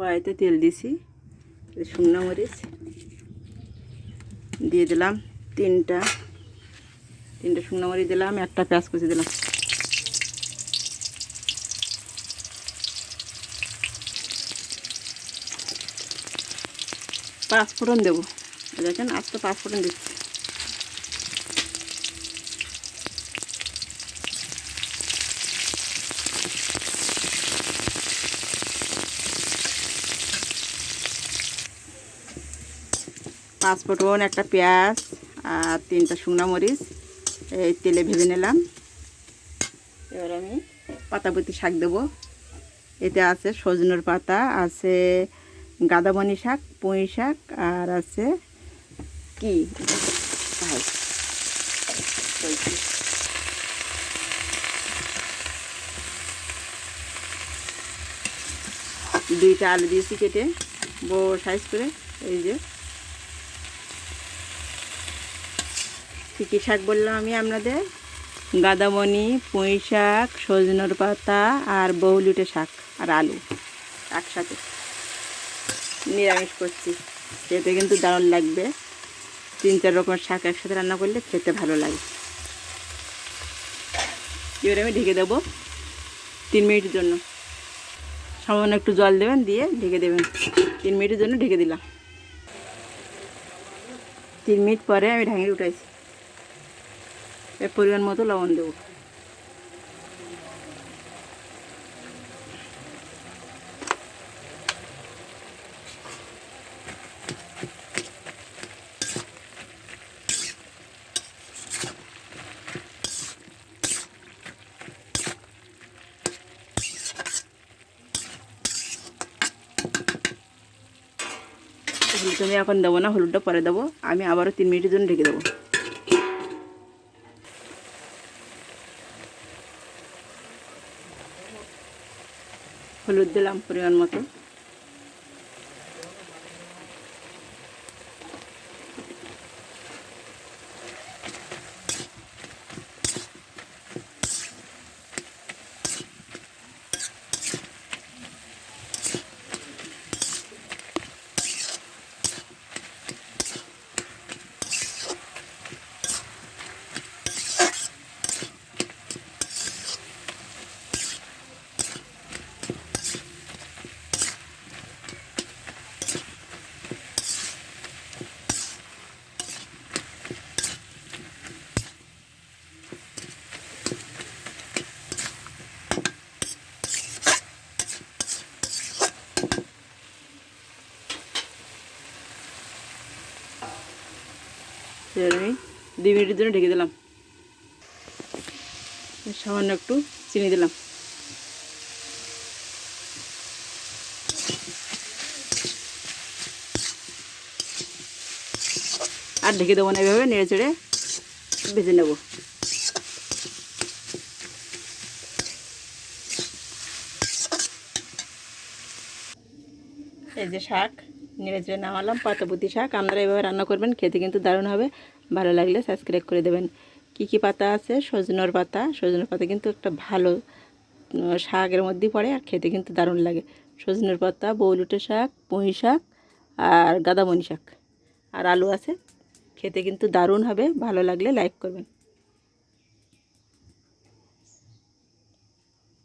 কড়াইতে তেল দিছি, শুকনো মরিচ দিয়ে দিলাম, তিনটা শুকনো মরিচ দিলাম, একটা পেঁয়াজ কুচি দিলাম। পাঁচফোড়ন দেবো, দেখেন আজকে পাঁচফোড়ন দিচ্ছি। পাঁচফোড়ন, একটা পেঁয়াজ আর তিনটা শুকনো মরিচ এই তেলে ভেজে নিলাম। এবার আমি পাতাপতি শাক দেবো। এতে আছে সজনের পাতা, আছে গাদামণি শাক, পুঁই শাক, আর আছে কি দুইটা আলু দিয়েছি কেটে বড় সাইজ করে। এই যে কী কী শাক বললাম আমি আপনাদের, গাদামণি, পুঁই শাক, সজনের পাতা আর বহুলুটে শাক আর আলু একসাথে নিরামিষ করছি। খেতে কিন্তু দারুণ লাগবে। 3-4 রকমের শাক একসাথে রান্না করলে খেতে ভালো লাগে। এবার আমি ঢেকে দেবো 3 মিনিটের জন্য। সামান্য একটু জল দেবেন, দিয়ে ঢেকে দেবেন। 3 মিনিটের জন্য ঢেকে দিলাম। 3 মিনিট পরে আমি ঢাঙিয়ে উঠাইছি। এর পরিমাণ মতো লবণ দেবো। হলুদ আমি এখন দেবো না, হলুদটা পরে দেবো। আমি আবারও 3 মিনিটের জন্য ঢেকে দেবো। হলুদ দিলাম পরিমাণ মতো। এবার আমি 2 মিনিটের জন্য ঢেকে দিলাম। সামান্য একটু চিনি দিলাম। আর ঢেকে দেবো না, এভাবে নেড়ে চেড়ে ভেজে নেব। এই যে শাক নেড়ে চেড়ে নামালাম, পাতাপতি শাক। আপনারা এভাবে রান্না করবেন, খেতে কিন্তু দারুণ হবে। ভালো লাগলে সাবস্ক্রাইব করে দেবেন। কি কি পাতা আছে? সজনের পাতা। সজনের পাতা কিন্তু একটা ভালো শাকের মধ্যেই পড়ে, আর খেতে কিন্তু দারুণ লাগে। সজনের পাতা, বউলুটে শাক, পুঁই শাক আর গাদামণি শাক আর আলু আছে। খেতে কিন্তু দারুণ হবে। ভালো লাগলে লাইক করবেন।